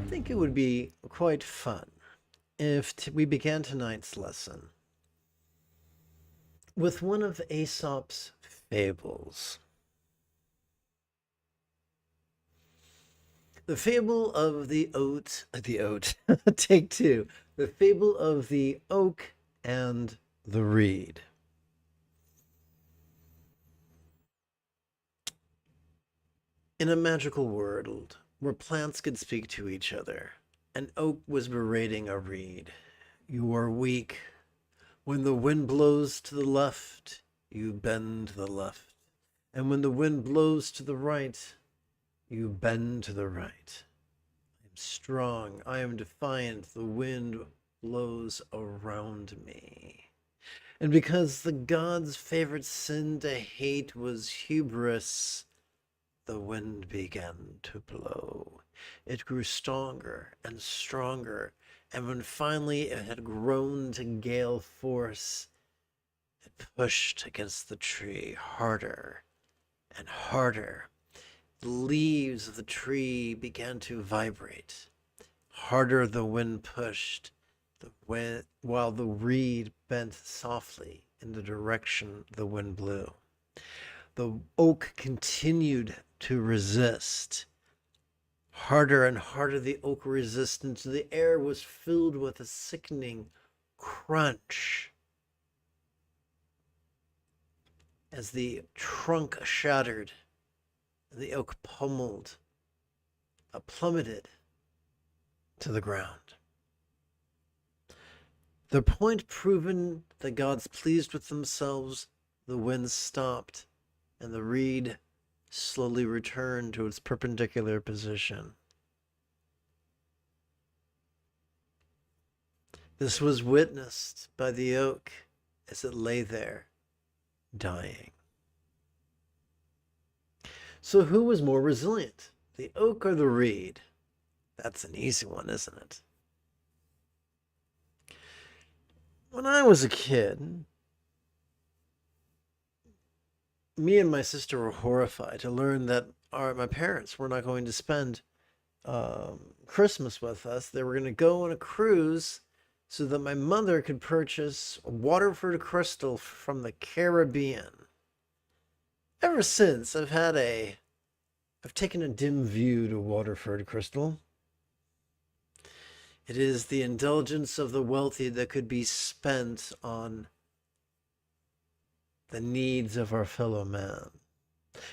think it would be quite fun if we began tonight's lesson with one of Aesop's fables. The fable of take two. The fable of the oak and the reed. In a magical world where plants could speak to each other, an oak was berating a reed. You are weak. When the wind blows to the left, you bend to the left. And when the wind blows to the right, you bend to the right. I am strong. I am defiant. The wind blows around me. And because the gods' favorite sin to hate was hubris, the wind began to blow. It grew stronger and stronger, and when finally it had grown to gale force, it pushed against the tree harder and harder. The leaves of the tree began to vibrate. Harder the wind pushed, while the reed bent softly in the direction the wind blew. The oak continued to resist. Harder and harder the oak resisted until the air was filled with a sickening crunch as the trunk shattered and the oak plummeted to the ground. The point proven, the gods pleased with themselves, the wind stopped, and the reed slowly returned to its perpendicular position. This was witnessed by the oak as it lay there, dying. So who was more resilient, the oak or the reed? That's an easy one, isn't it? When I was a kid, me and my sister were horrified to learn that my parents were not going to spend Christmas with us. They were going to go on a cruise so that my mother could purchase Waterford crystal from the Caribbean. Ever since, I've taken a dim view to Waterford crystal. It is the indulgence of the wealthy that could be spent on the needs of our fellow man.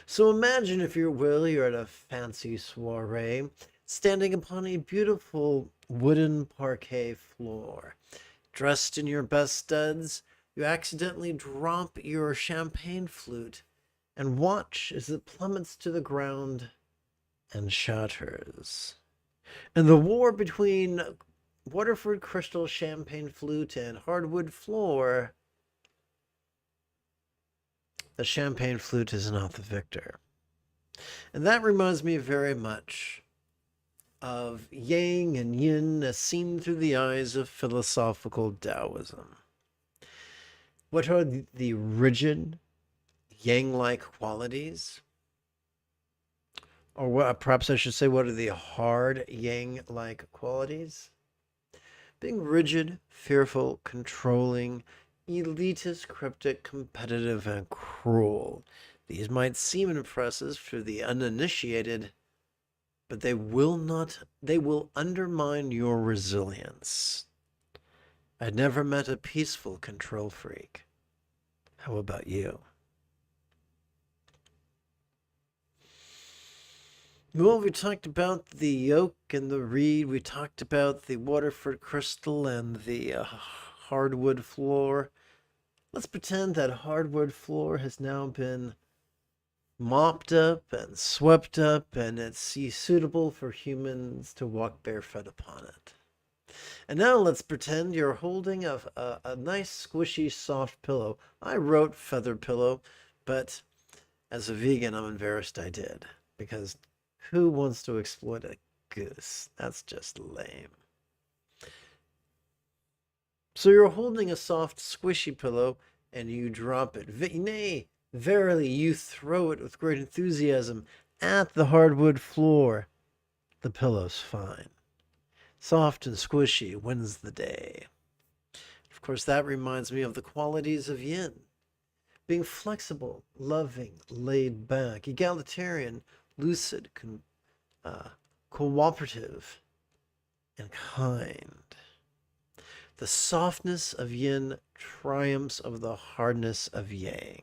So imagine, if you will, you're at a fancy soiree, standing upon a beautiful wooden parquet floor. Dressed in your best studs, you accidentally drop your champagne flute and watch as it plummets to the ground and shatters. And the war between Waterford crystal, champagne flute, and hardwood floor, the champagne flute is not the victor. And that reminds me very much of yang and yin as seen through the eyes of philosophical Taoism. What are the rigid, yang-like qualities? Or perhaps I should say, what are the hard yang-like qualities? Being rigid, fearful, controlling, elitist, cryptic, competitive, and cruel. These might seem impressive to the uninitiated, but they will undermine your resilience. I never met a peaceful control freak. How about you? Well, we talked about the oak and the reed. We talked about the Waterford crystal and the hardwood floor. Let's pretend that hardwood floor has now been mopped up and swept up, and it's suitable for humans to walk barefoot upon it. And now let's pretend you're holding a nice, squishy, soft pillow. I wrote feather pillow, but as a vegan, I'm embarrassed I did, because who wants to exploit a goose? That's just lame. So you're holding a soft, squishy pillow, and you drop it. Nay, verily, you throw it with great enthusiasm at the hardwood floor. The pillow's fine. Soft and squishy wins the day. Of course, that reminds me of the qualities of yin. Being flexible, loving, laid back, egalitarian, lucid, cooperative, and kind. The softness of yin triumphs over the hardness of yang.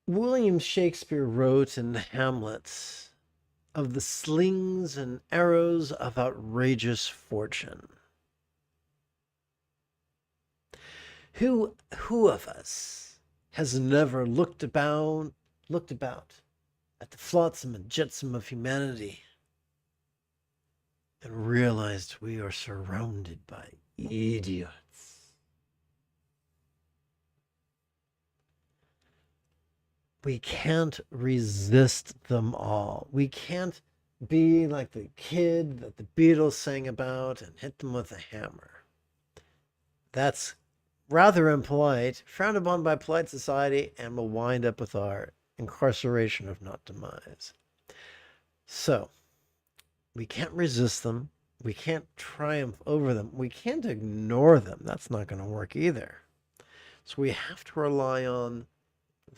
William Shakespeare wrote in Hamlet of the slings and arrows of outrageous fortune. Who of us has never looked about at the flotsam and jetsam of humanity and realized we are surrounded by idiots? We can't resist them all. We can't be like the kid that the Beatles sang about and hit them with a hammer. That's rather impolite, frowned upon by polite society, and will wind up with our incarceration, if not demise. So, we can't resist them. We can't triumph over them. We can't ignore them. That's not going to work either. So we have to rely on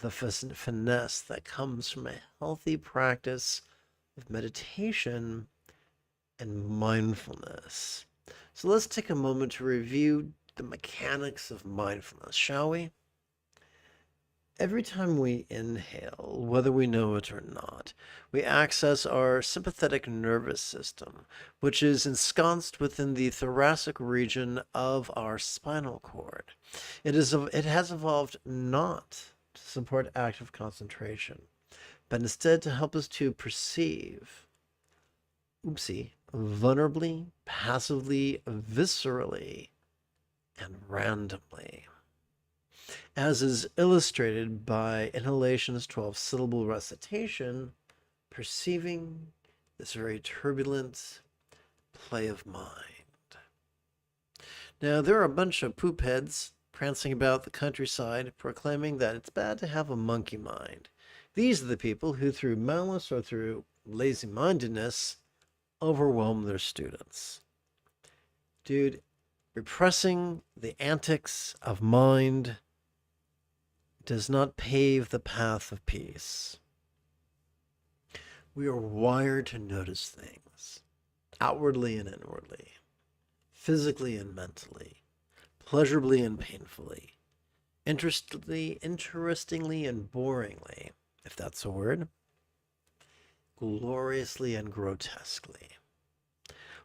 the finesse that comes from a healthy practice of meditation and mindfulness. So let's take a moment to review the mechanics of mindfulness, shall we? Every time we inhale, whether we know it or not, we access our sympathetic nervous system, which is ensconced within the thoracic region of our spinal cord. It has evolved not to support active concentration, but instead to help us to perceive, vulnerably, passively, viscerally, and randomly, as is illustrated by Inhalation's 12-syllable recitation, perceiving this very turbulent play of mind. Now, there are a bunch of poop heads prancing about the countryside, proclaiming that it's bad to have a monkey mind. These are the people who, through malice or through lazy-mindedness, overwhelm their students. Dude, repressing the antics of mind does not pave the path of peace. We are wired to notice things, outwardly and inwardly, physically and mentally, pleasurably and painfully, interestingly and boringly, if that's a word, gloriously and grotesquely.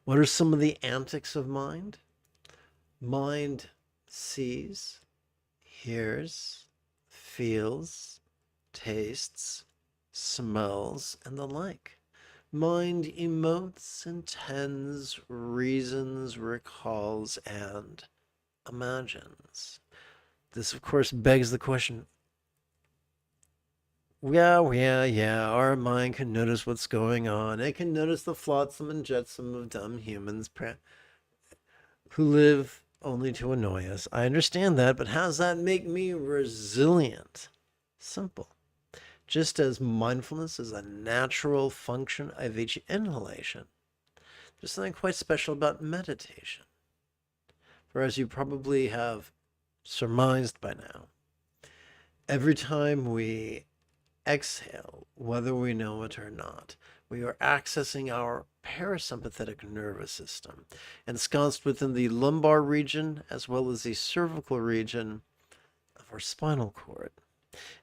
What are some of the antics of mind? Mind sees, hears, feels, tastes, smells, and the like. Mind emotes, intends, reasons, recalls, and imagines. This, of course, begs the question, yeah, our mind can notice what's going on. It can notice the flotsam and jetsam of dumb humans who live only to annoy us. I understand that, but how does that make me resilient? Simple. Just as mindfulness is a natural function of each inhalation, there's something quite special about meditation. For as you probably have surmised by now, every time we exhale, whether we know it or not, we are accessing our parasympathetic nervous system, ensconced within the lumbar region as well as the cervical region of our spinal cord.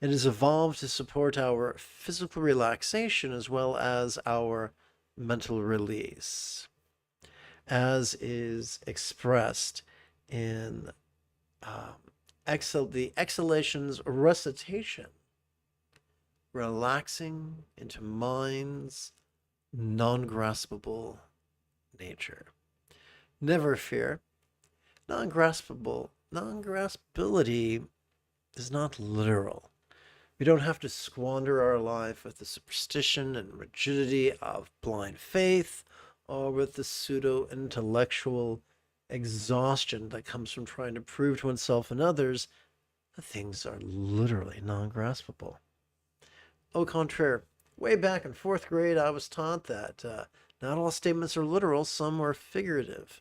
It has evolved to support our physical relaxation as well as our mental release, as is expressed in the exhalation's recitation, relaxing into mind's non-graspable nature. Never fear, non-graspability is not literal. We don't have to squander our life with the superstition and rigidity of blind faith or with the pseudo-intellectual exhaustion that comes from trying to prove to oneself and others that things are literally non-graspable. Au contraire, way back in fourth grade, I was taught that not all statements are literal, some are figurative.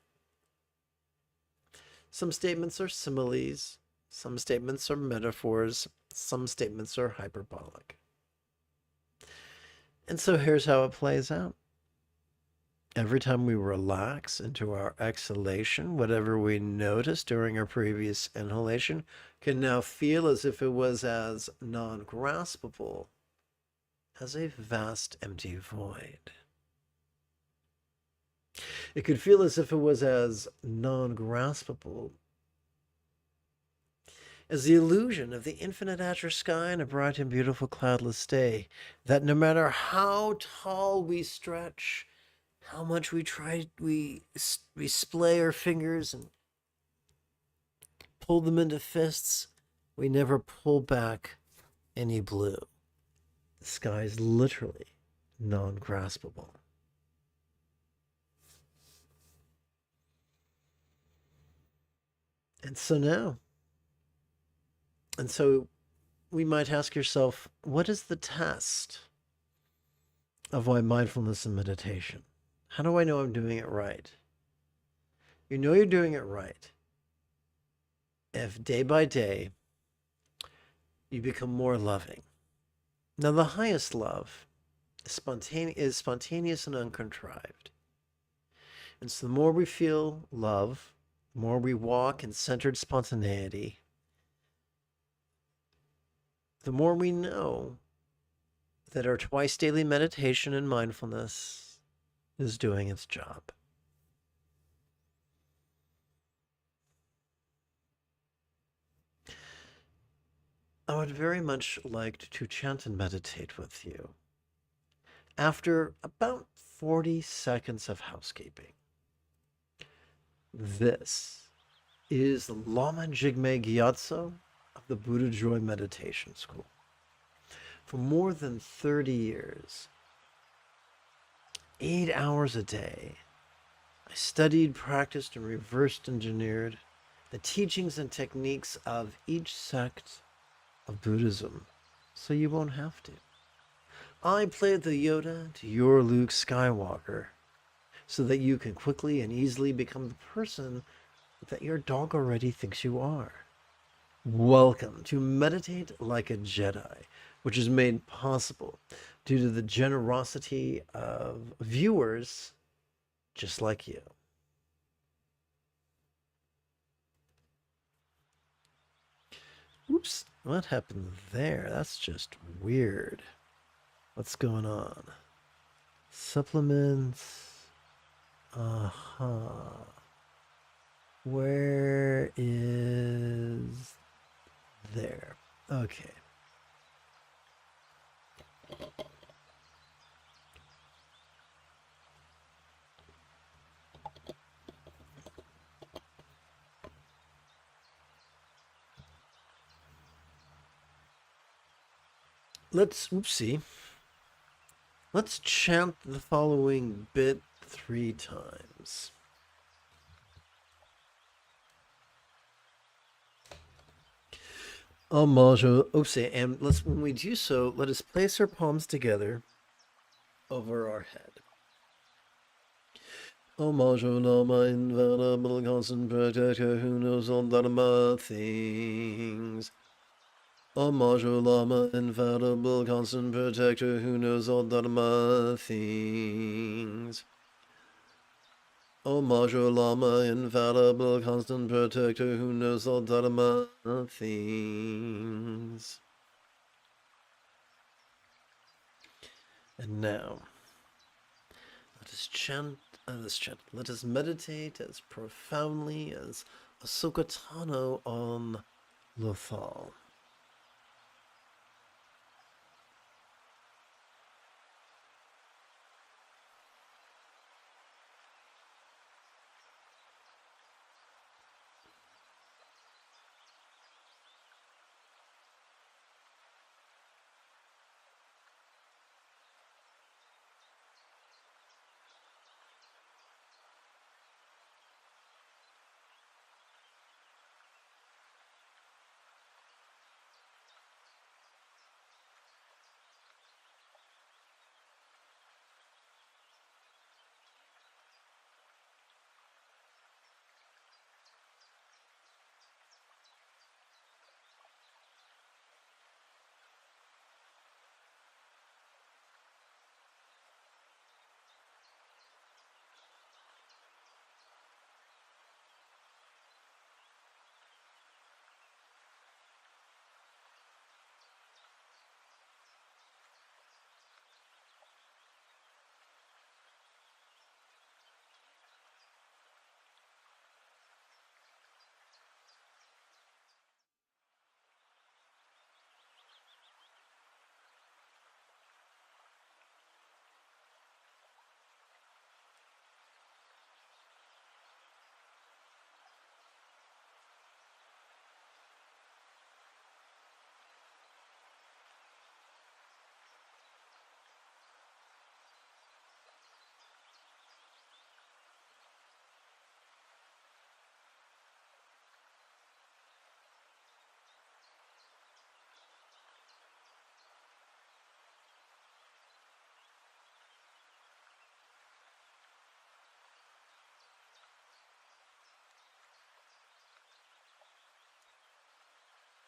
Some statements are similes, some statements are metaphors, some statements are hyperbolic. And so here's how it plays out. Every time we relax into our exhalation, whatever we noticed during our previous inhalation can now feel as if it was as non-graspable as a vast empty void. It could feel as if it was as non-graspable as the illusion of the infinite azure sky and a bright and beautiful cloudless day, that no matter how tall we stretch, how much we try, we splay our fingers and pull them into fists, we never pull back any blue. The sky is literally non-graspable. And so we might ask yourself, what is the test of my mindfulness and meditation? How do I know I'm doing it right? You know you're doing it right if day by day you become more loving. Now, the highest love is spontaneous and uncontrived. And so the more we feel love, the more we walk in centered spontaneity, the more we know that our twice daily meditation and mindfulness is doing its job. I would very much like to chant and meditate with you after about 40 seconds of housekeeping. This is the Lama Jigme Gyatso of the Buddha Joy Meditation School. For more than 30 years, 8 hours a day, I studied, practiced, and reverse engineered the teachings and techniques of each sect of Buddhism, so you won't have to. I played the Yoda to your Luke Skywalker, so that you can quickly and easily become the person that your dog already thinks you are. Welcome to Meditate Like a Jedi, which is made possible due to the generosity of viewers just like you. Oops, what happened there? That's just weird. What's going on? Supplements. Where is there? Okay. Let's chant the following bit 3 times. And when we do so, let us place our palms together over our head. Omajo Lama, infallible, constant protector who knows all Dharma things. Omajo Lama, infallible, constant protector who knows all Dharma things. Omajo Lama, infallible, constant protector who knows all Dharma things. And now, let us chant, let us meditate as profoundly as Ahsoka Tano on Lothal.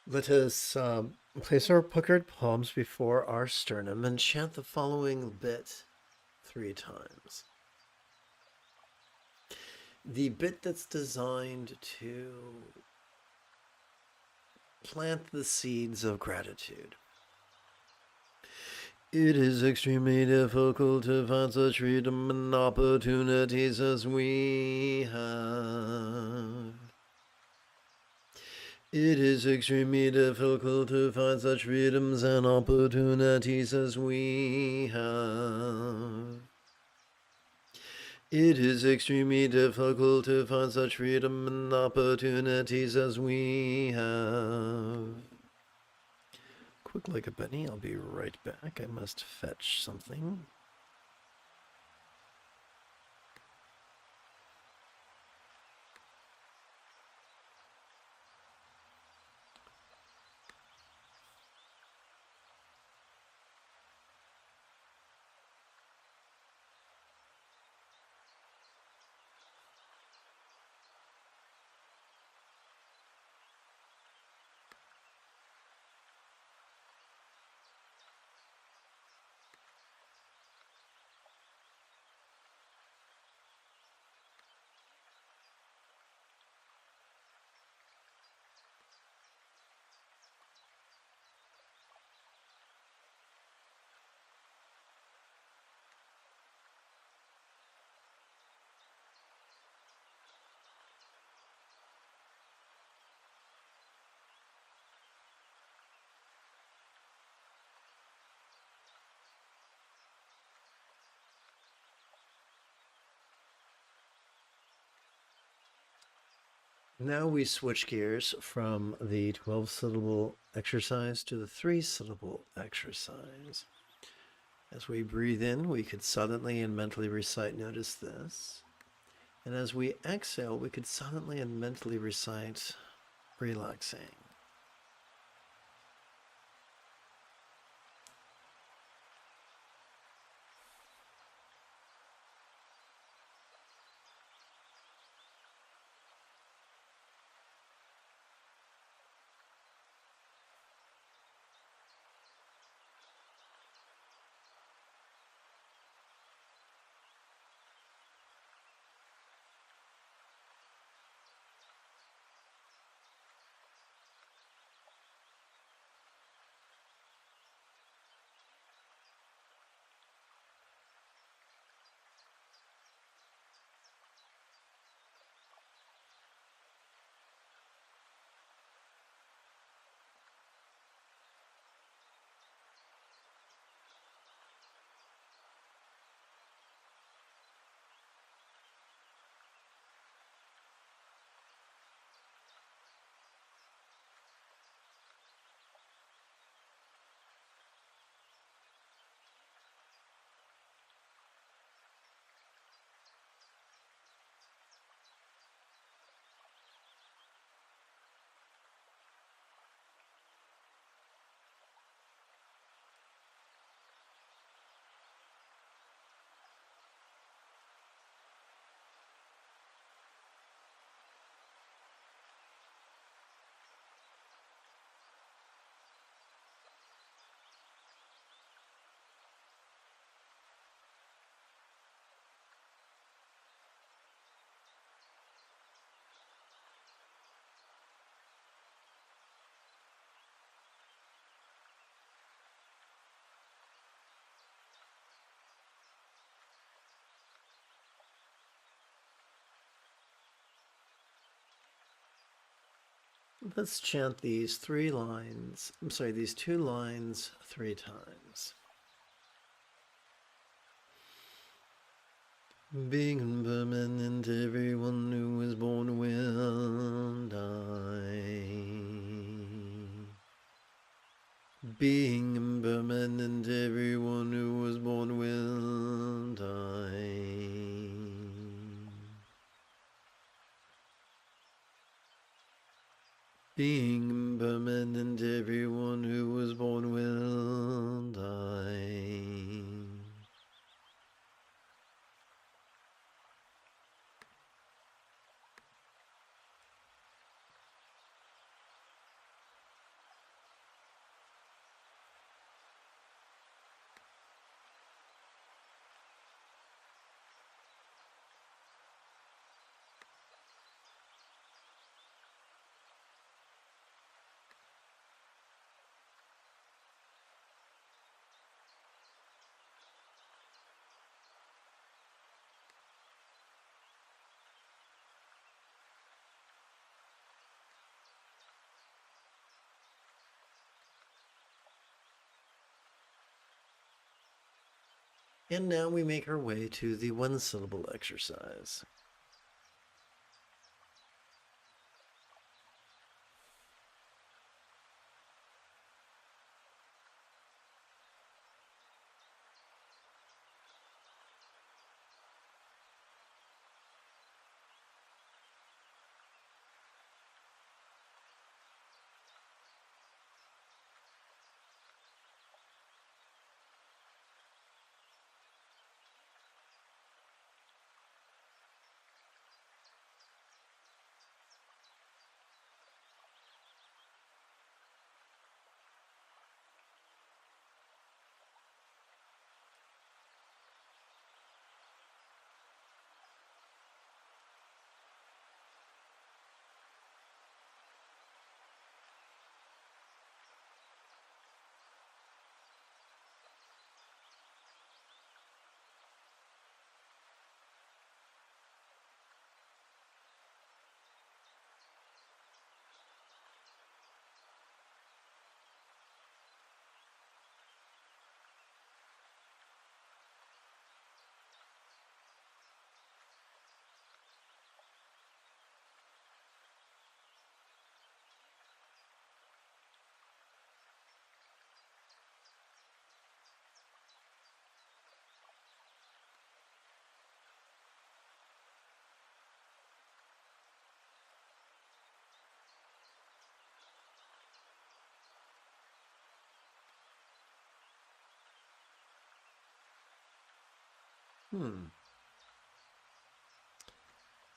Let us place our puckered palms before our sternum and chant the following bit 3 times. The bit that's designed to plant the seeds of gratitude. It is extremely difficult to find such freedom and opportunities as we have. It is extremely difficult to find such freedoms and opportunities as we have. It is extremely difficult to find such freedom and opportunities as we have. Quick like a bunny, I'll be right back. I must fetch something. Now we switch gears from the 12-syllable exercise to the 3-syllable exercise. As we breathe in, we could silently and mentally recite, notice this. And as we exhale, we could silently and mentally recite, relaxing. Let's chant these 2 lines 3 times. Being impermanent, everyone who was born will die. Being impermanent, everyone who was born will die. Being impermanent, everyone who was born will die. And now we make our way to the one-syllable exercise.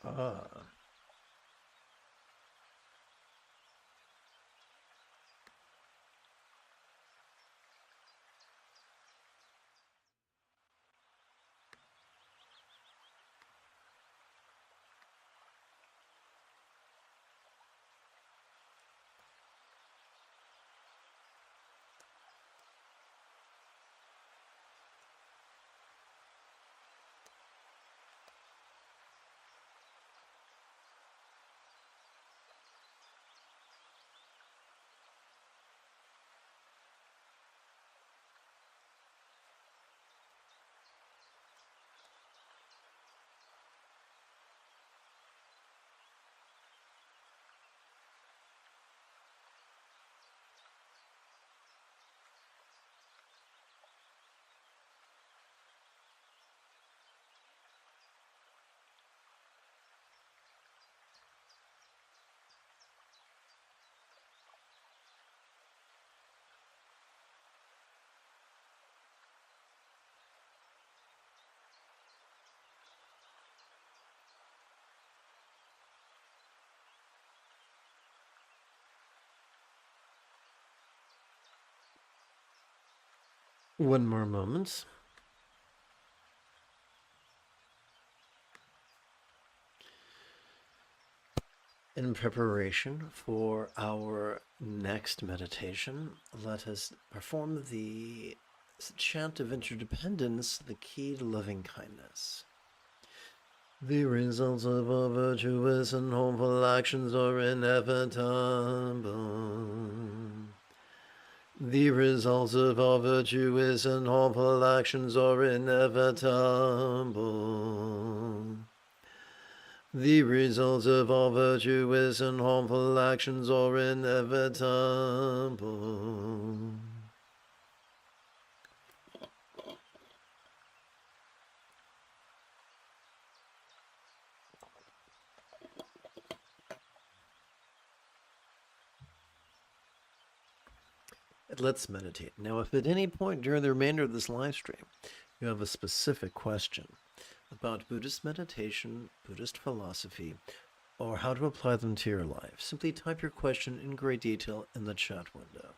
Ah. One more moment. In preparation for our next meditation, let us perform the chant of interdependence, the key to loving kindness. The results of our virtuous and hopeful actions are inevitable. The results of our virtuous and hopeful actions are inevitable. The results of all virtuous and harmful actions are inevitable. Let's meditate. Now, if at any point during the remainder of this live stream you have a specific question about Buddhist meditation, Buddhist philosophy, or how to apply them to your life, simply type your question in great detail in the chat window.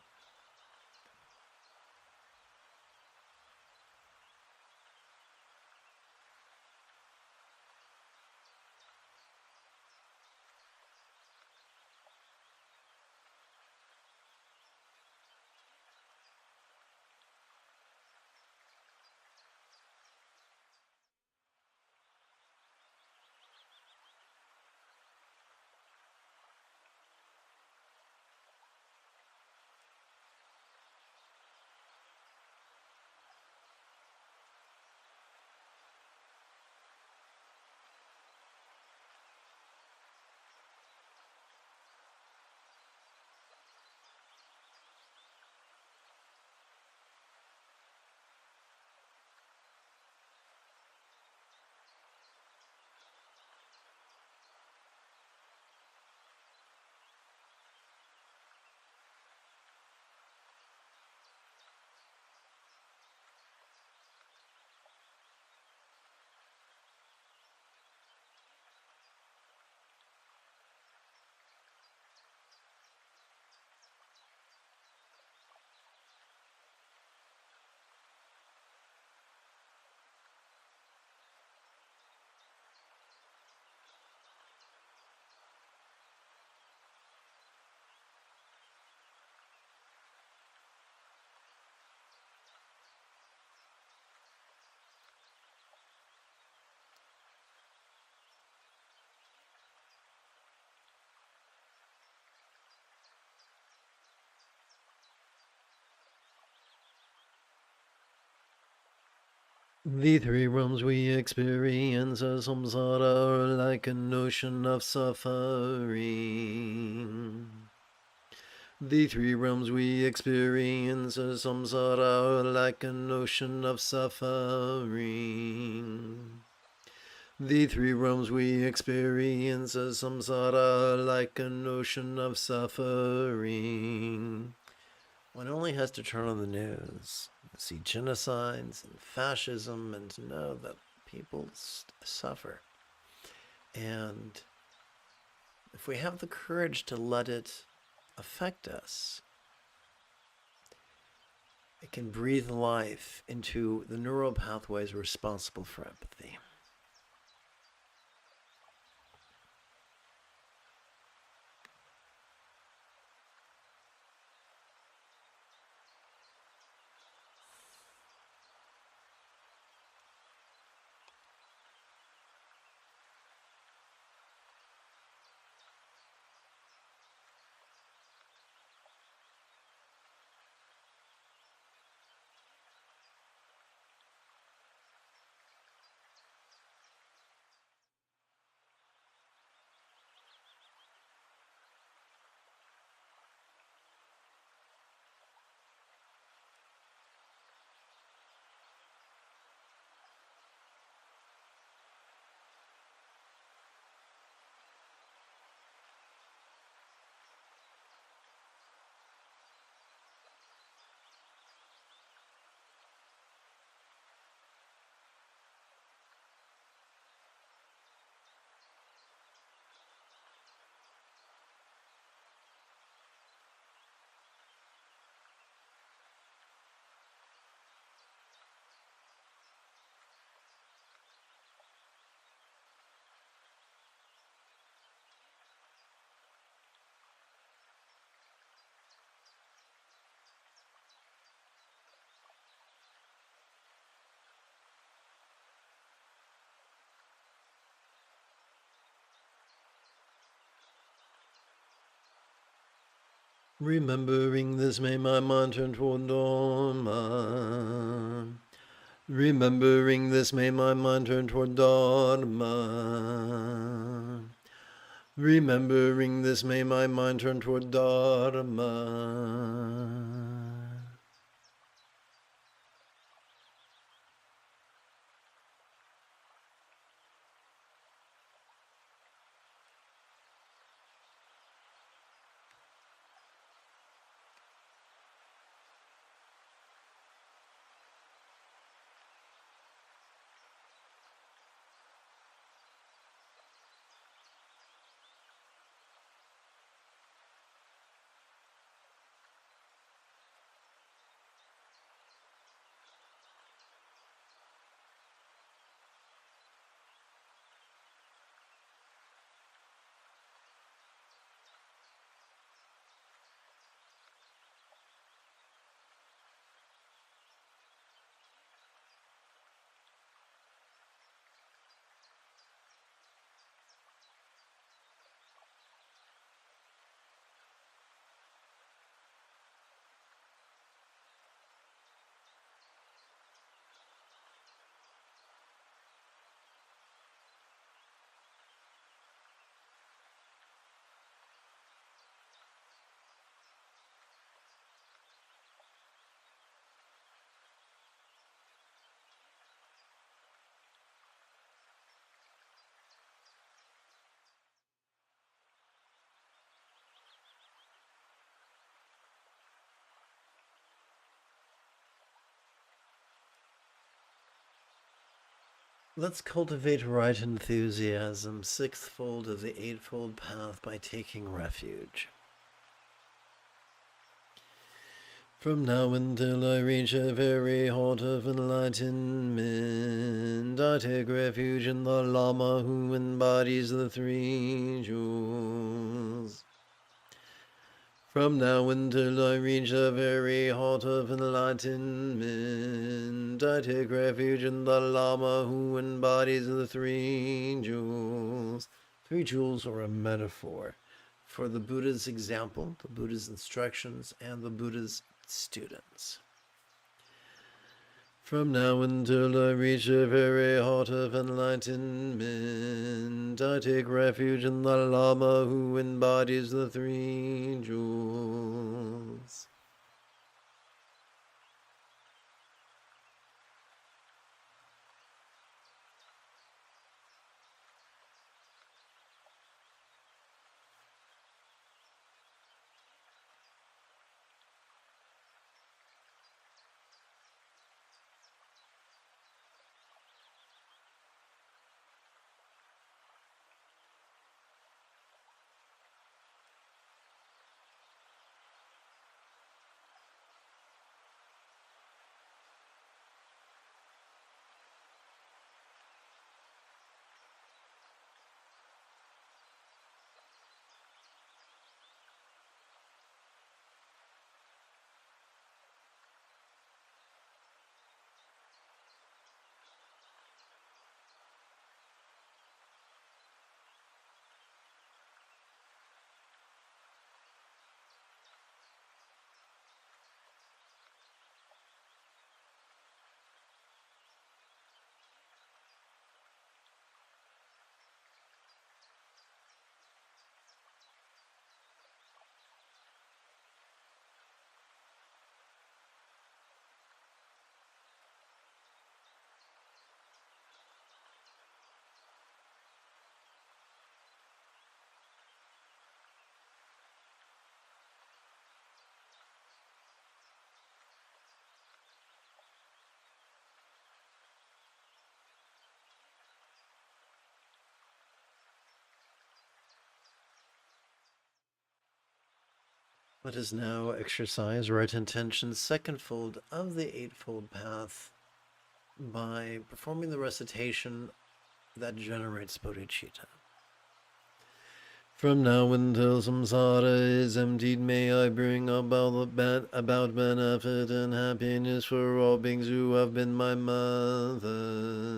The three realms we experience as samsara are like an ocean of suffering. The three realms we experience as samsara are like an ocean of suffering. The three realms we experience as samsara are like an ocean of suffering. One only has to turn on the news, see genocides and fascism, and to know that people suffer. And if we have the courage to let it affect us, it can breathe life into the neural pathways responsible for empathy. Remembering this, may my mind turn toward Dharma. Remembering this, may my mind turn toward Dharma. Remembering this, may my mind turn toward Dharma. Let's cultivate right enthusiasm, sixthfold of the eightfold path, by taking refuge. From now until I reach a very heart of enlightenment, I take refuge in the Lama who embodies the three jewels. From now until I reach the very heart of enlightenment, I take refuge in the Lama who embodies the three jewels. Three jewels are a metaphor for the Buddha's example, the Buddha's instructions, and the Buddha's students. From now until I reach the very heart of enlightenment, I take refuge in the Lama who embodies the three jewels. Let us now exercise right intention secondfold of the eightfold path by performing the recitation that generates bodhicitta. From now until samsara is emptied, may I bring about benefit and happiness for all beings who have been my mothers.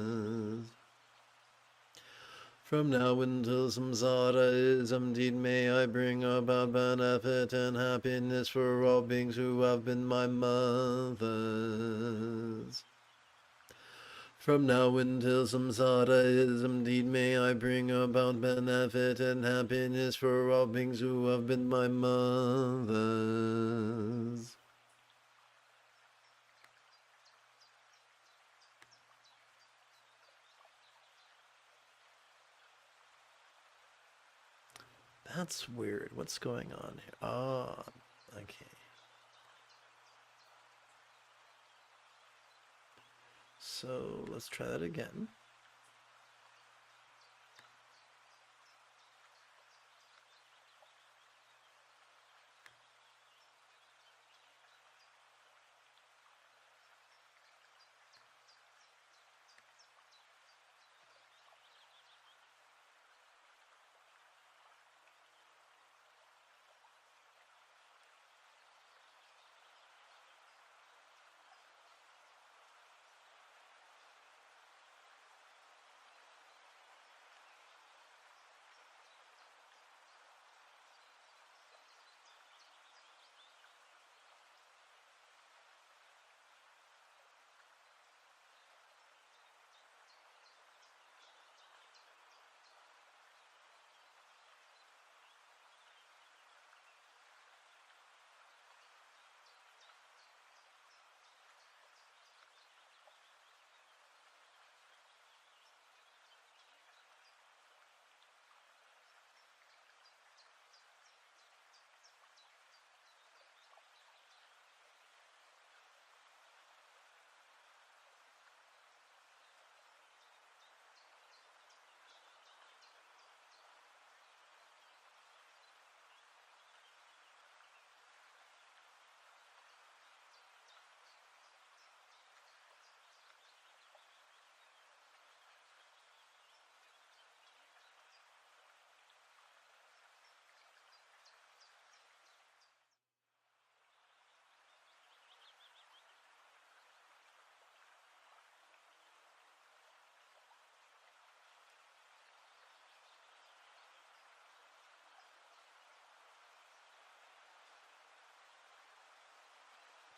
From now until samsara is emptied, may I bring about benefit and happiness for all beings who have been my mothers. From now until samsara is emptied, may I bring about benefit and happiness for all beings who have been my mothers. That's weird. What's going on here? Ah, okay. So let's try that again.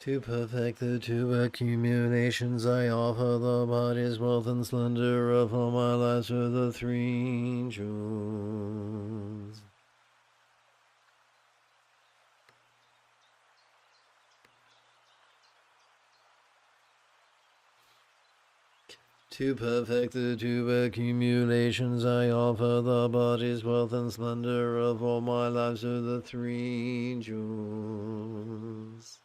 To perfect the two accumulations, I offer the body's wealth and splendor of all my lives for the three jewels. To perfect the two accumulations, I offer the body's wealth and splendor of all my lives to the three jewels.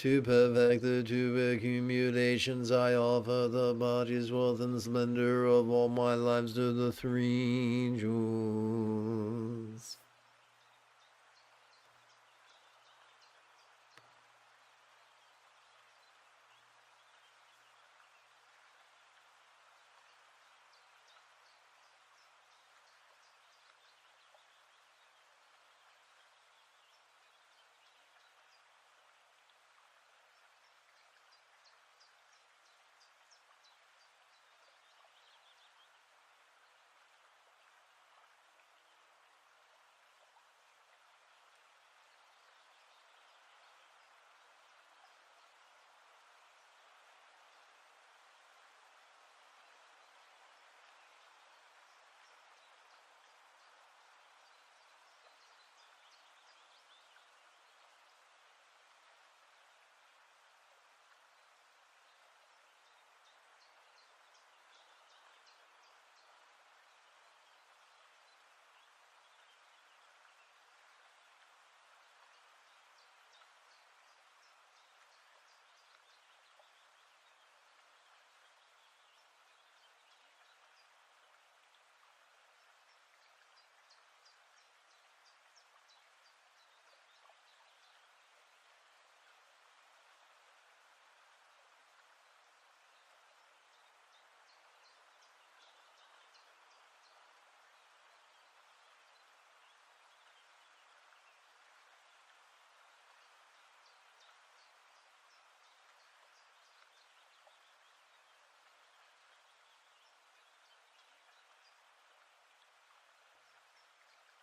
To perfect the two accumulations, I offer the body's wealth and splendor of all my lives to the three jewels.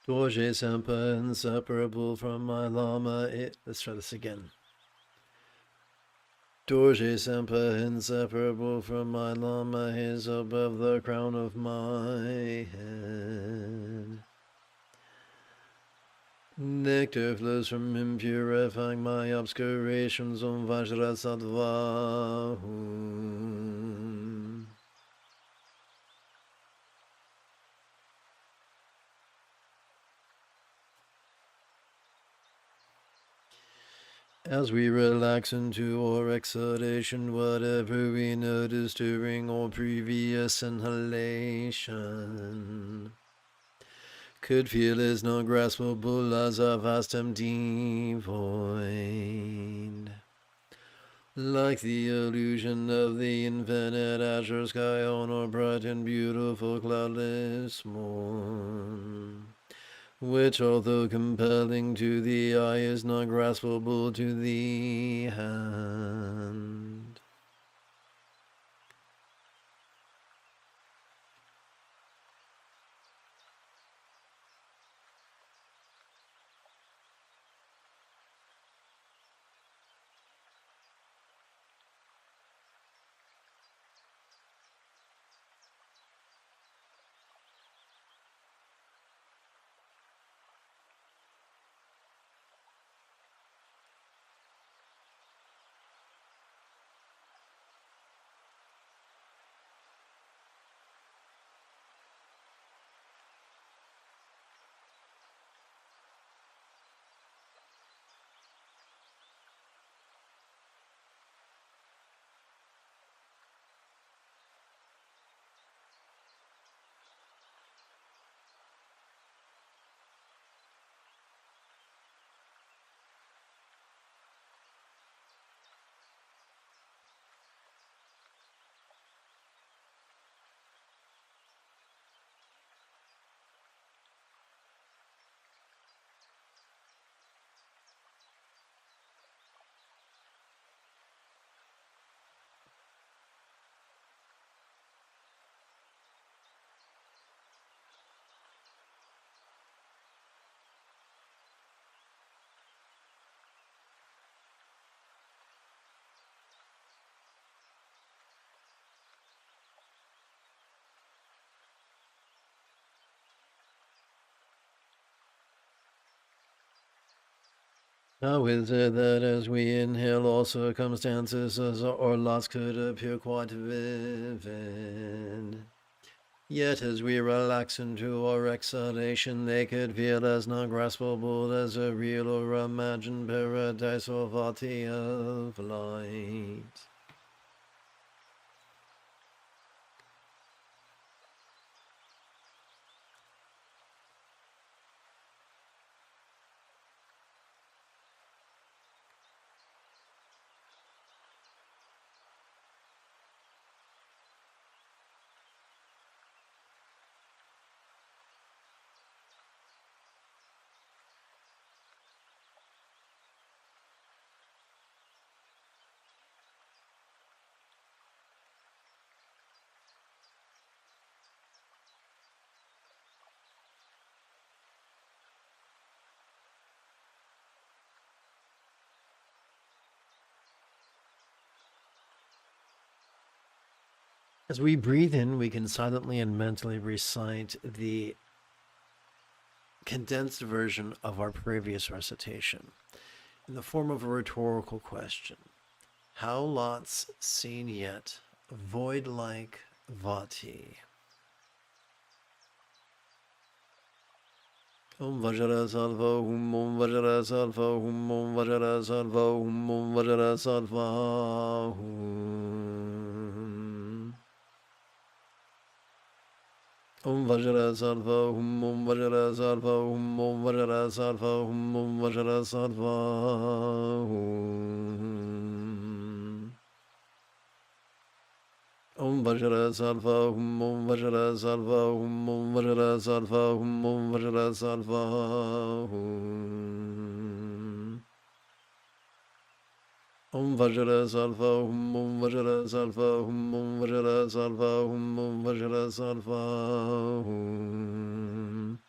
Dorje Sempa, inseparable from my Lama. Let's try this again. Dorje Sempa, inseparable from my Lama, is above the crown of my head. Nectar flows from him, purifying my obscurations. Om Vajrasattva. As we relax into our exhalation, whatever we notice during our previous inhalation could feel is not graspable as a vast empty void. Like the illusion of the infinite azure sky on a bright and beautiful cloudless morn, which, although compelling to the eye, is not graspable to the hand. How is it that as we inhale, all circumstances or lots could appear quite vivid? Yet as we relax into our exhalation, they could feel as not graspable as a real or imagined paradise or vati of light. As we breathe in, we can silently and mentally recite the condensed version of our previous recitation in the form of a rhetorical question. How lots seen yet, void-like vati? Om Vajra Salva Hum Om Vajra Salva Hum Om Vajra Salva Hum Om Vajra Salva Hum Om Vajra Salva Hum Om Vajra Salva Hum Om Vajra Salva Hum Om Vajra Salva Hum Om Vajra Salva Hum Om Vajra Salva Hum Om Vajra Salva Hum Om Vajra Salva Hum Om Vajra Salva Hum Om Vajra Salva Hum Om Vajra Salva Hum Om Vajra Salva Hum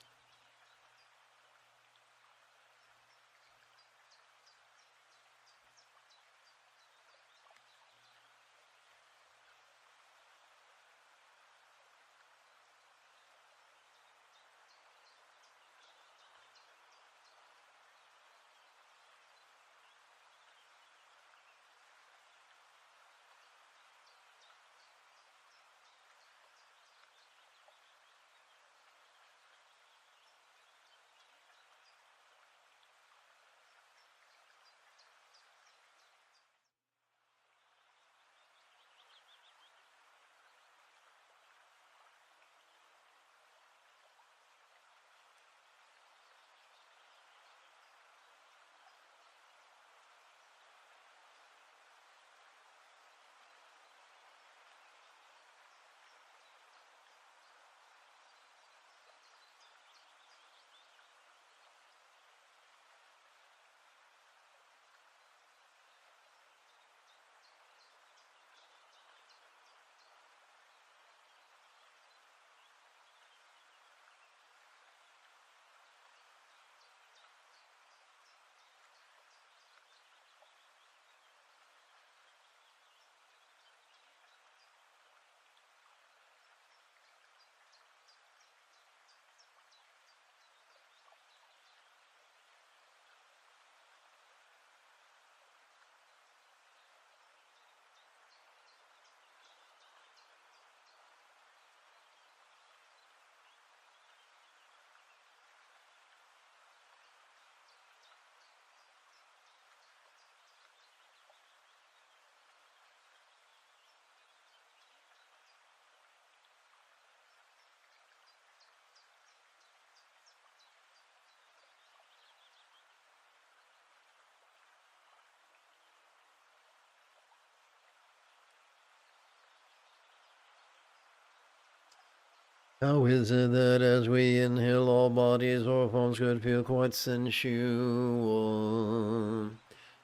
How is it that as we inhale, all bodies or forms could feel quite sensual?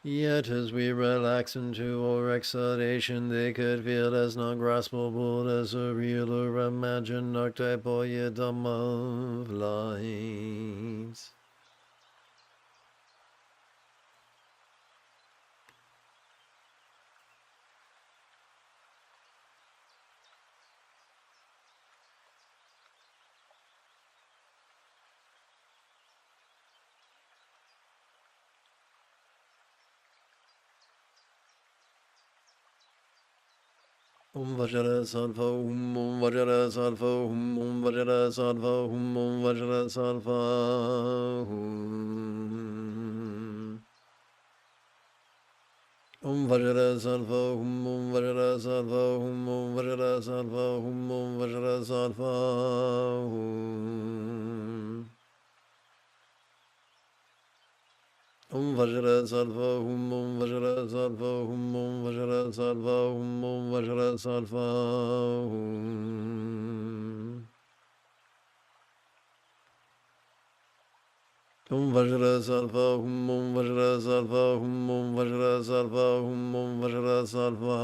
Yet as we relax into our exhalation, they could feel as not graspable as a real or imagined archetypal of light. Om Vajra Sattva Om Vajra Sattva Om Vajra Sattva Om Vajra Sattva Om Vajra Sattva Om Vajra Sattva Om Vajra Sattva Om Vajra Sattva Om Vajra Sattva Om Vajra Sattva Om Vajra Sattva Om Vajra Sattva Om Vajra Sattva Om Vajra Sattva Om Vajra Sattva Om Vajra Sattva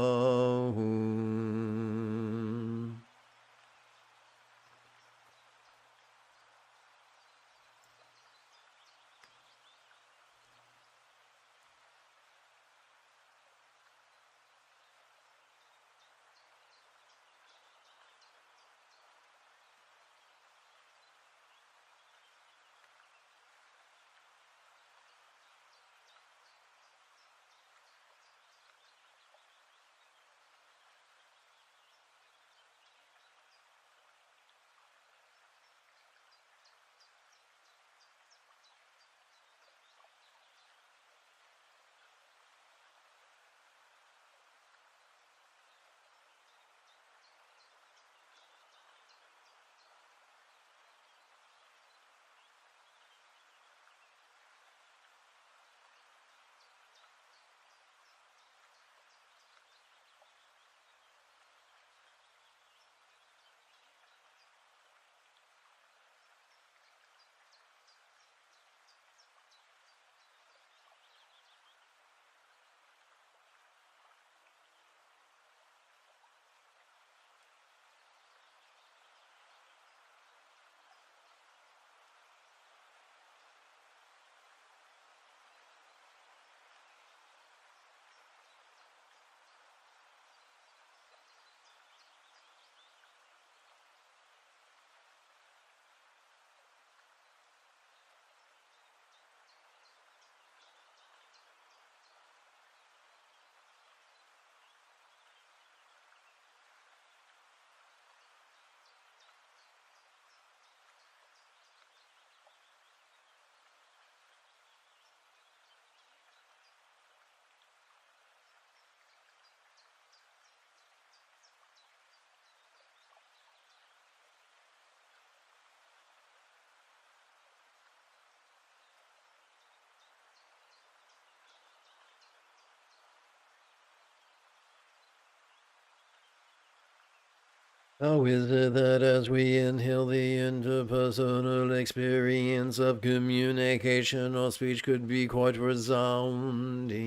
How is it that as we inhale the interpersonal experience of communication, our speech could be quite resounding?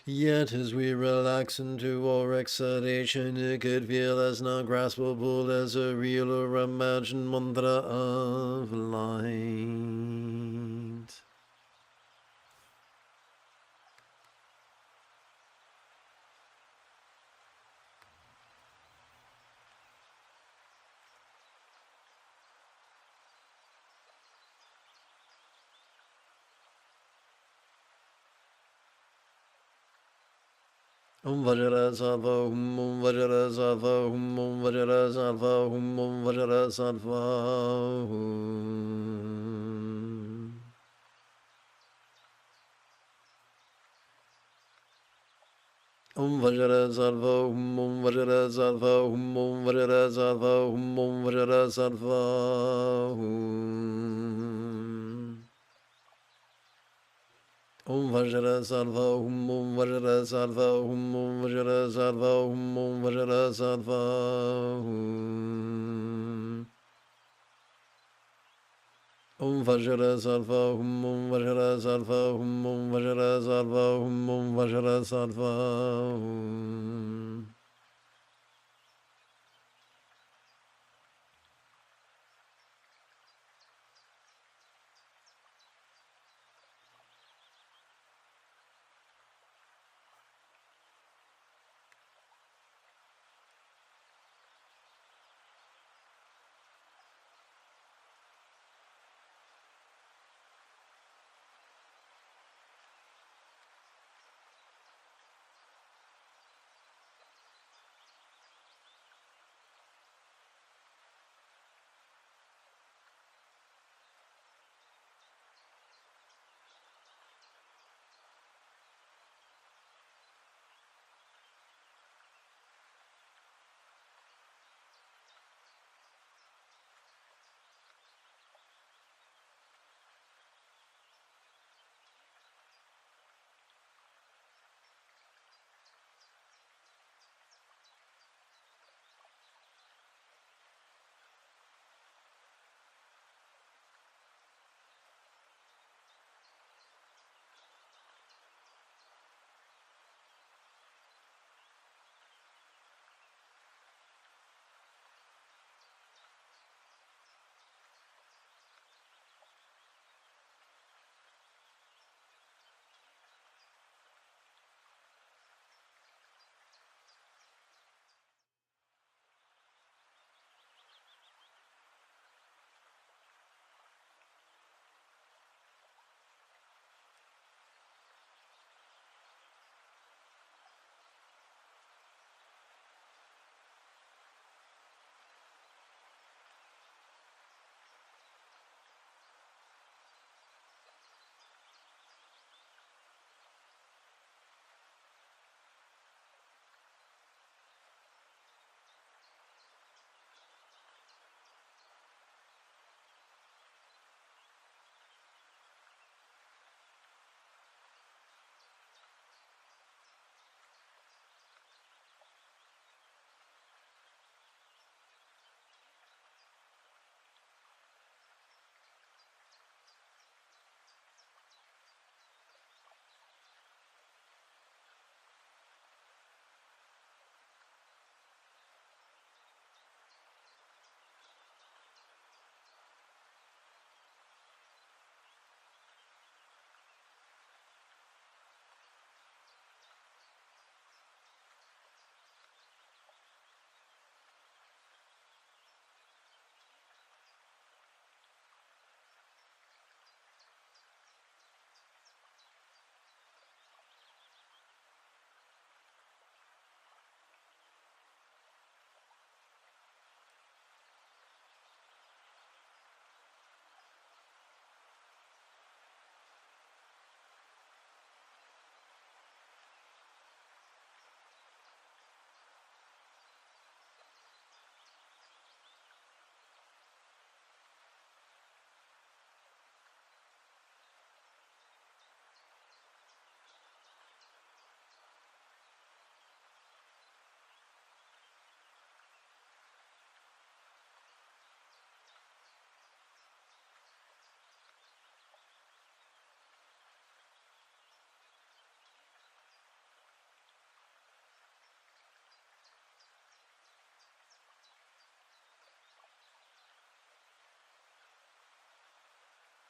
Yet as we relax into our exhalation, it could feel as not graspable as a real or imagined mantra of light. Om Vajra Sattva Om Vajra Sattva Om Vajra Sattva Om Vajra Sattva Om Vajra Sattva Om Vajra Sattva Om Vajra Sattva Om Vajra Sattva Om Vajra Sattva Om Vajra Sattva Om Vajra Sattva Om Vajra Sattva Om Vajra Sattva Om Vajra Sattva Om Vajra Sattva Om Vajra Sattva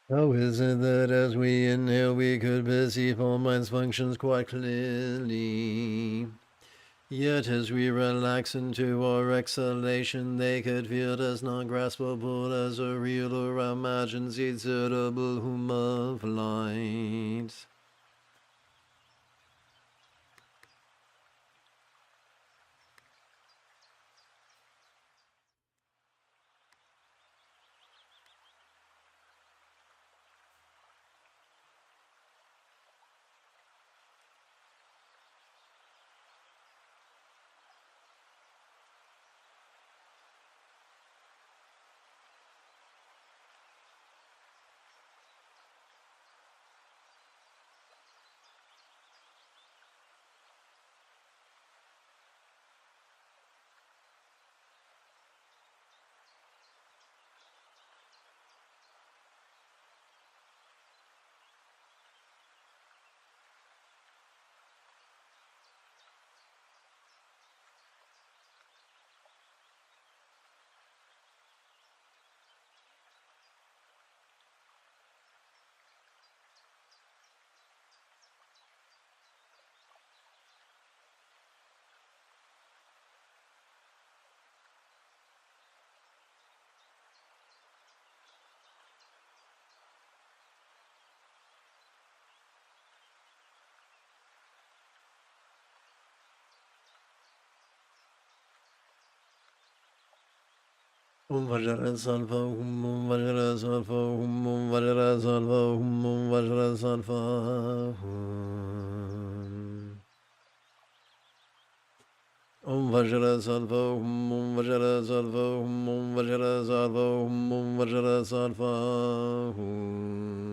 How is it that as we inhale, we could perceive all mind's functions quite clearly? Yet as we relax into our exhalation, they could feel as non-graspable as a real or imagined suitable hum of light. Vajra Salva Hum Vajra Salva Hum Vajra Salva Hum Vajra Salva Hum Om Vajra Salva Hum Vajra Salva Hum Vajra Salva Hum Vajra Salva Hum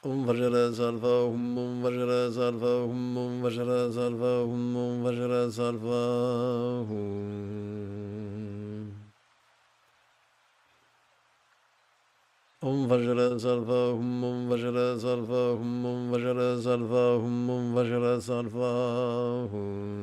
Om Vajra Salva Hum Vajra Salva Hum Vajra Salva Hum Vajra Salva Hum Om Vajra Salva Hum Vajra Salva Hum Vajra Salva Hum Vajra Salva Hum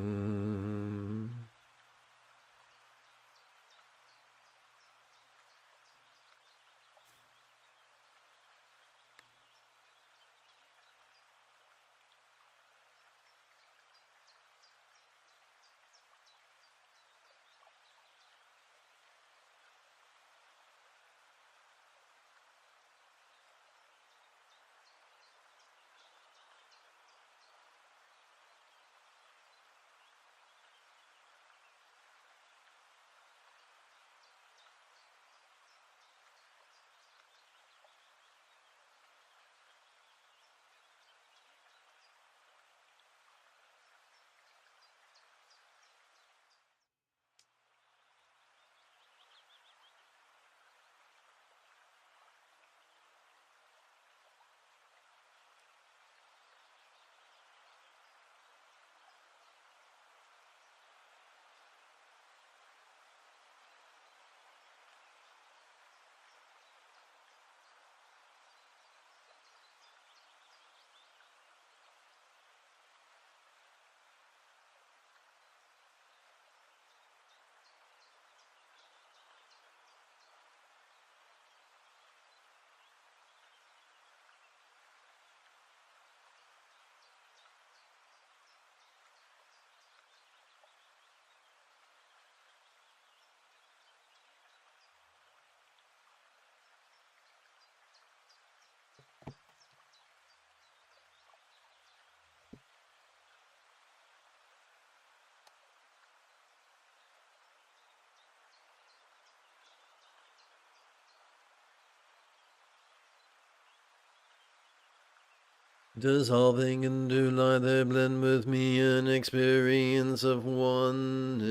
Dissolving into light, they blend with me an experience of oneness.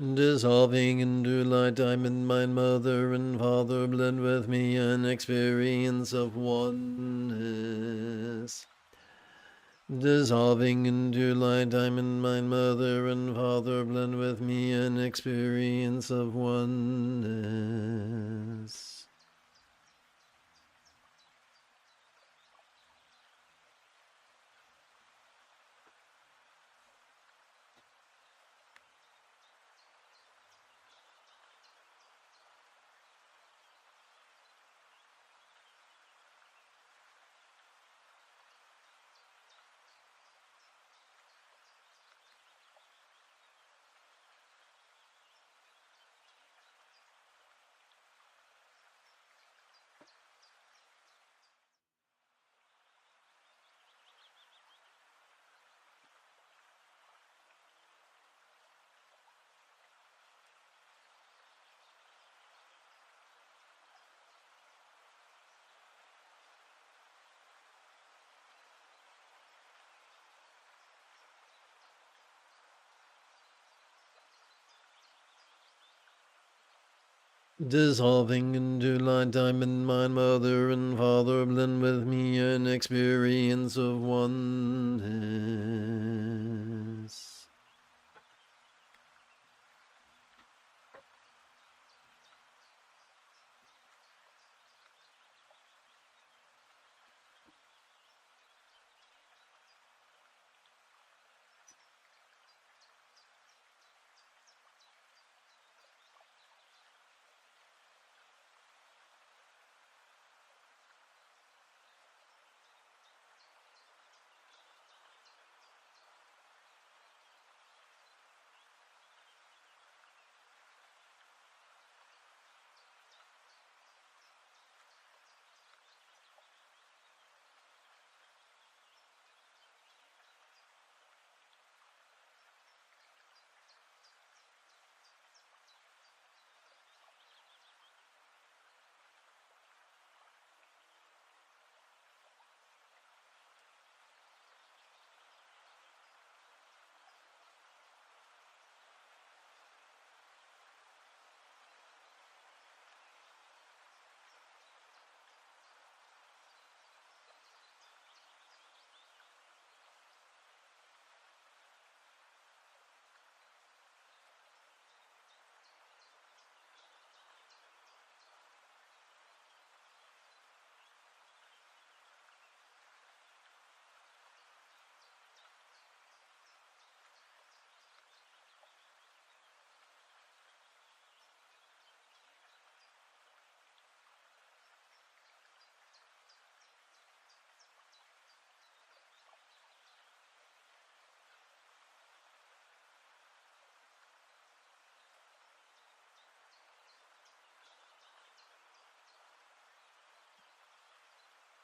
Dissolving into light, diamond, mind, mother and father, blend with me an experience of oneness. Dissolving into light, diamond, mind, mother and father, blend with me an experience of oneness. Dissolving into light, diamond, mind, mother and father, blend with me an experience of oneness.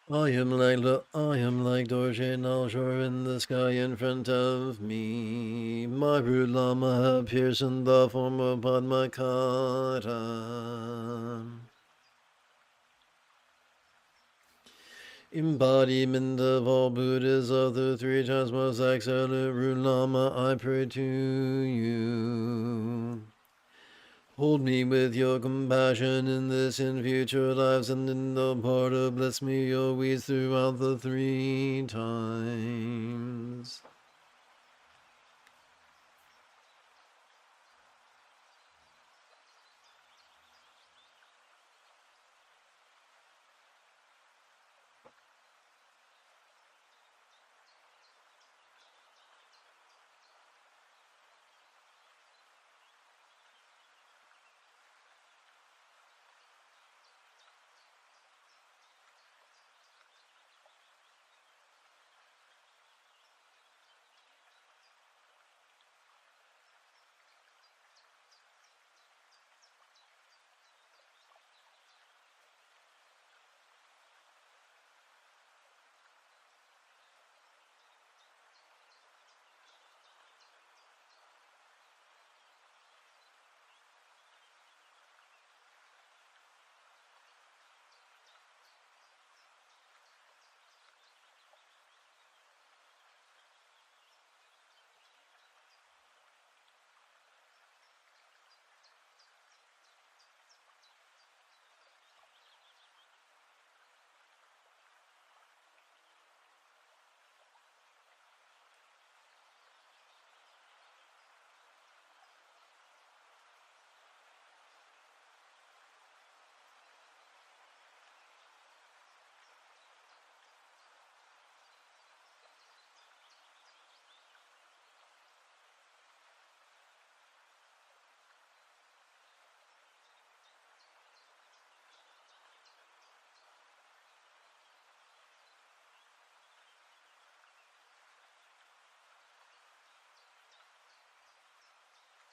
I am like Dorje Nalshore in the sky in front of me. My rude Lama appears in the form of Padmakara. Embodiment of all Buddhas of the three times most excellent rude Lama, I pray to you. Hold me with your compassion in this and future lives, and in the part of bless me always throughout the three times.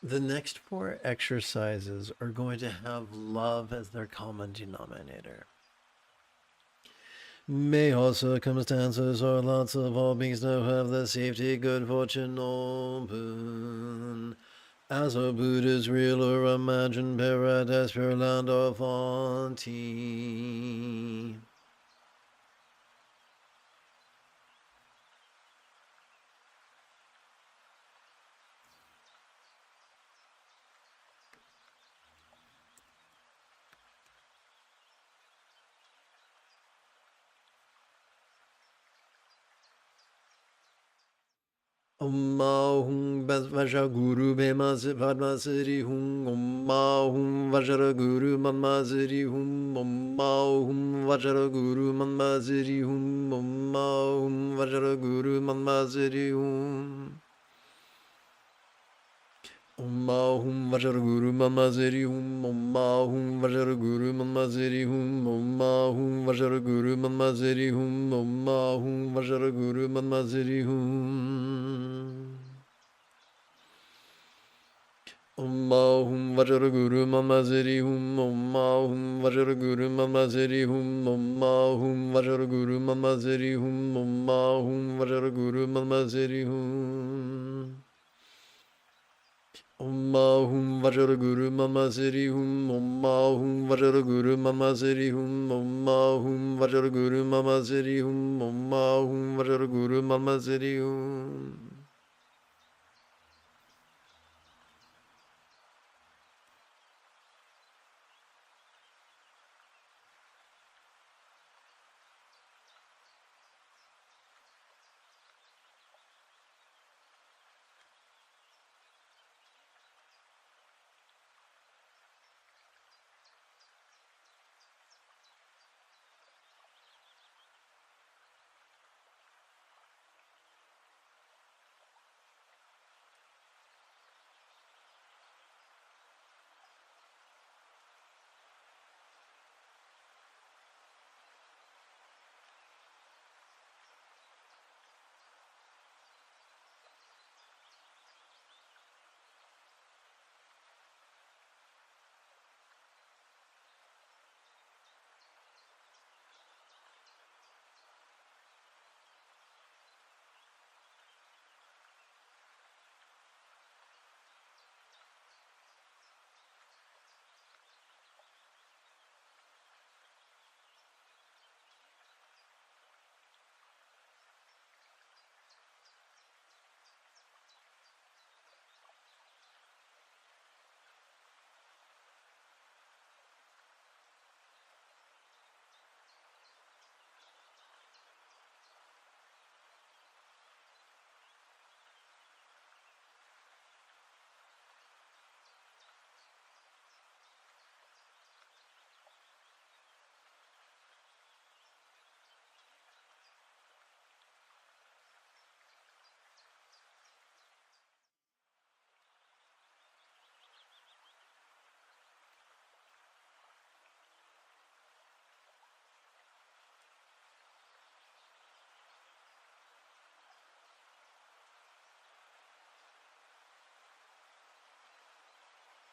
The next 4 exercises are going to have love as their common denominator. May all circumstances or lots of all beings now have the safety, good fortune, open. As a Buddha's real or imagined paradise, pure land of Fonti. Om Mahum Vajra Guru Bema Padma Siddhi Hum Om Mahum Vajra Guru Manma Siddhi Hum Om Mahum Vajra Guru Manma Siddhi Hum Om Mahum Vajra Guru Manma Siddhi Hum Om Mahum Vajra Guru Manma Siddhi Hum Om Mahum Vajra Guru Manma Siddhi Hum Om Mahum Vajra Guru Manma Siddhi Hum Om Mahum Vajra Guru Manma Siddhi Hum Om Mahum Vajra Guru Mama Siddhi Hum Om Mahum Vajra Guru Mama Siddhi Hum Om Mahum Vajra Guru Mama Siddhi Hum Om Mahum Vajra Guru Mama Siddhi Hum Om Mahum Vajra Guru Mama Siddhi Hum Om Mahum Vajra Guru Mama Siddhi Hum Om Mahum Vajra Guru Mama Siddhi Hum Om Mahum Vajra Guru Mama Siddhi Hum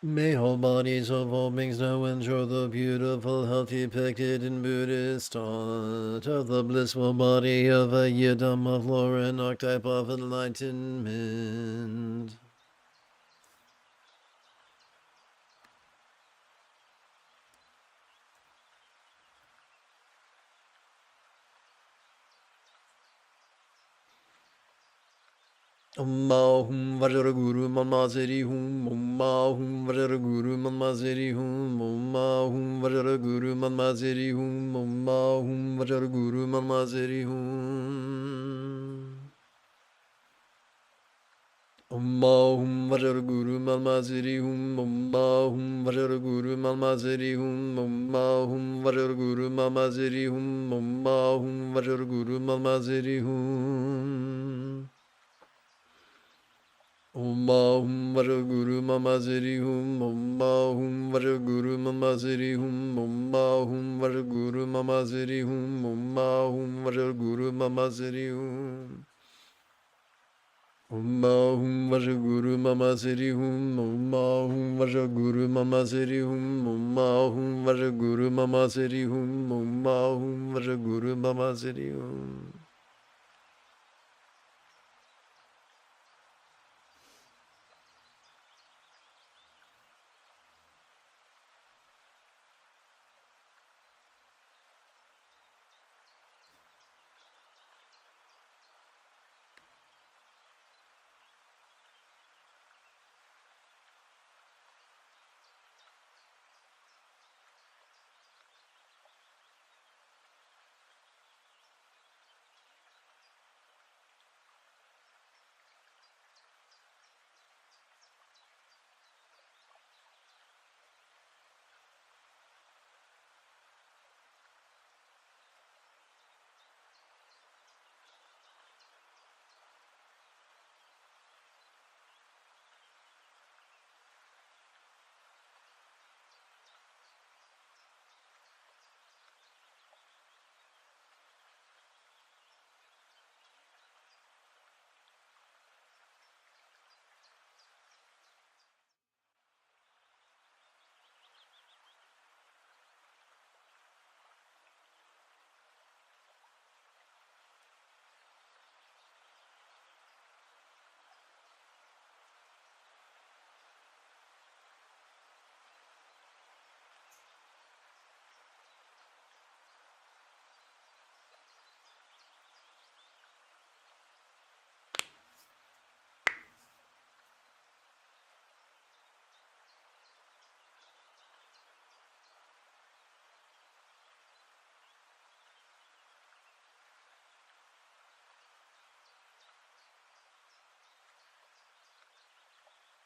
May all bodies of all beings now enjoy the beautiful health depicted in Buddhist thought of the blissful body of a Yidam of lore and archetype of enlightenment. Om Mahum Vajra Guru Mama Siddhi Hum Om Mahum Vajra Guru Mama Siddhi Hum Om Mahum Vajra Guru Mama Siddhi Hum Om Mahum Vajra Guru Mama Siddhi Hum Om Mahum Vajra Guru Mama Siddhi Hum Om Mahum Vajra Guru Mama Siddhi Hum Om Mahum Vajra Guru Mama Siddhi Hum Om Mahum Vajra Guru Mama Siddhi Hum Om Mahum Vajra Guru Mama Siddhi Hum Om Mahum Vajra Guru Mama Siddhi Hum Om Mahum Vajra Guru Mama Siddhi Hum Om Mahum Vajra Guru Mama Siddhi Hum Om Ahum Vajaguru Mama Siri Hum. Om Ahum Vajaguru Mama Siri Hum. Om Ahum Vajaguru Mama Siri Hum. Om Ahum Vajaguru Mama Siri Hum.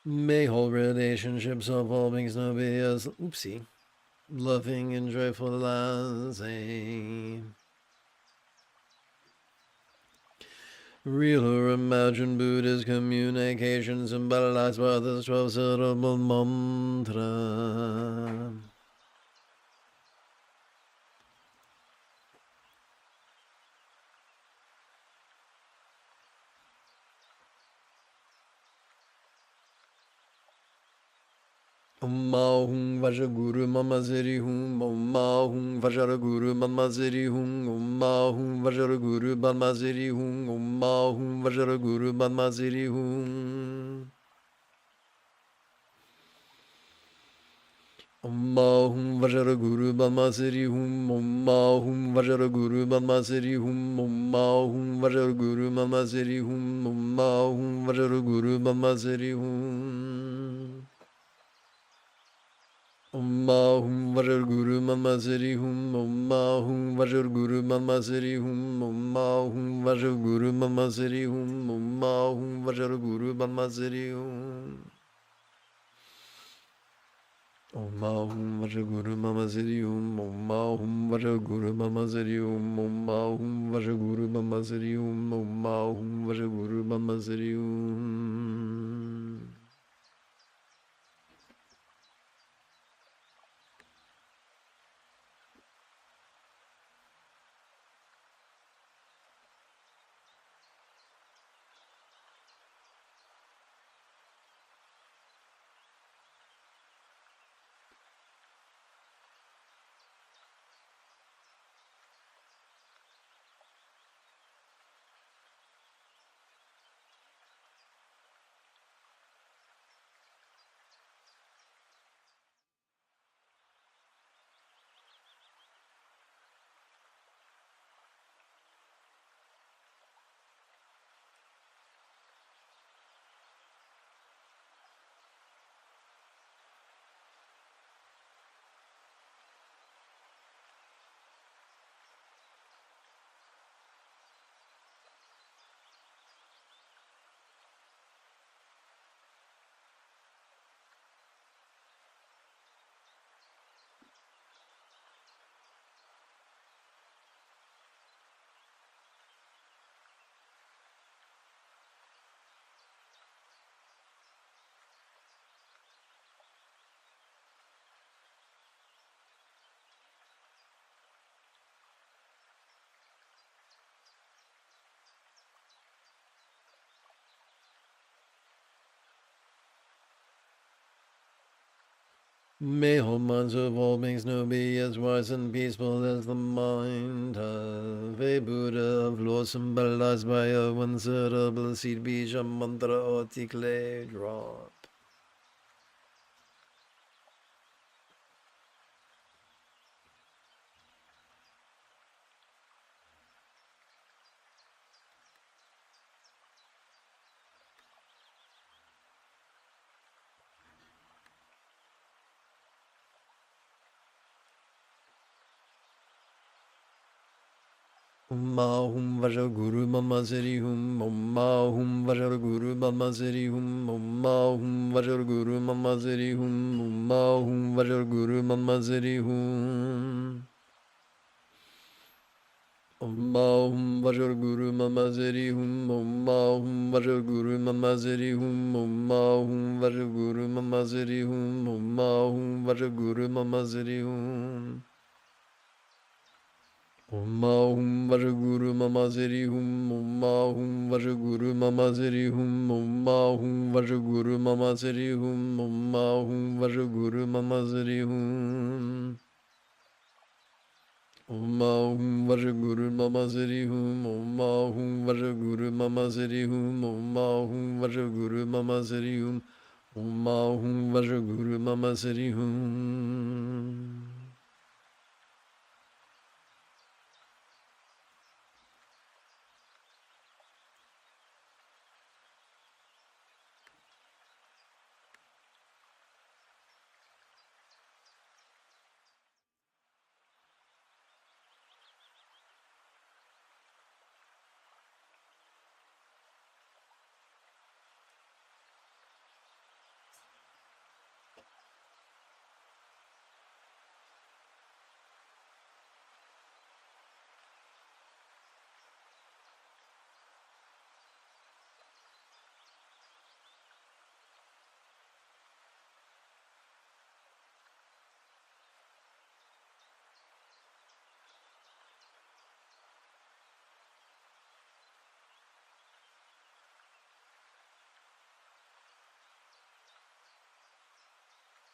May whole relationships of all beings now be as loving and joyful as a real or imagined Buddhist communication symbolized by this 12-syllable mantra. Om Ahum Vajaguru Mama Siri Hum. Om Ahum Vajaguru Mama Siri Hum. Om Ahum Vajaguru Mama Siri Hum. Om Ahum Vajaguru Mama Siri Hum. Om Ahum Vajaguru Mama Siri Hum. Om Ahum Vajaguru Mama Siri Hum. Om Ahum Vajaguru Mama Siri Hum. Om Ahum Vajaguru Mama Siri Hum. Om Ahum Vajaguru Mama Siri Hum. Om Ahum Vajaguru Mama Siri Hum. Om Ahum Vajaguru Mama Siri Hum. Om Ahum Vajaguru Mama Siri Hum. Om Ahum Vajaguru Mama Siri Hum. Om Ahum Vajaguru Mama Siri Hum. Om Ahum Vajaguru Mama Siri Hum. Om Ahum Vajaguru Mama Siri Hum. May all minds of all beings know be as wise and peaceful as the mind of a Buddha of law symbolized by a one-syllable seed bija mantra or clay drop. Hum Vaja Guru Mama Seri Hum Hum Vaja Guru Mama Seri Hum Hum Vaja Guru Mama Seri Hum Hum Vaja Guru Mama Seri Hum Hum Vaja Guru Mama Seri Hum Hum Vaja Guru Mama Seri Hum Hum Vaja Guru Mama Seri Hum Hum Vaja Guru Mama Seri Hum Hum Vaja Guru Mama Seri Hum Hum Vaja Guru Mama Seri Hum Hum Vaja Guru Mama Seri Hum Hum Vaja Guru Mama Seri Hum Hum Vaja Guru Mama Seri Hum Hum Vaja Guru Mama Seri Hum Hum Vaja Guru Mama Seri Hum Hum Vaja Guru Mama Seri Hum.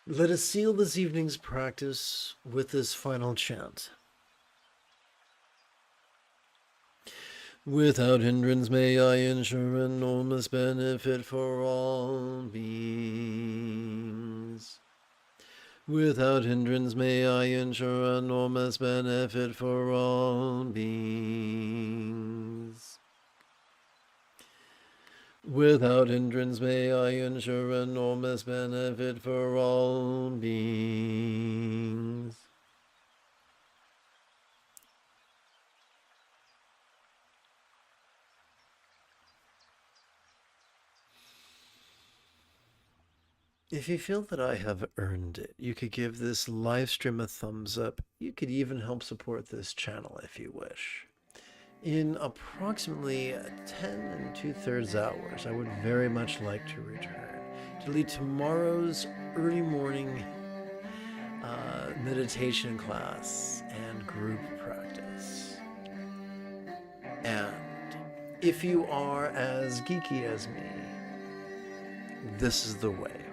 Let us seal this evening's practice with this final chant. Without hindrance may I ensure enormous benefit for all beings. Without hindrance may I ensure enormous benefit for all beings. Without hindrance may I ensure enormous benefit for all beings. If you feel that I have earned it, you could give this live stream a thumbs up. You could even help support this channel if you wish. In approximately 10 and 2/3 hours, I would very much like to return to lead tomorrow's early morning meditation class and group practice. And if you are as geeky as me, this is the way.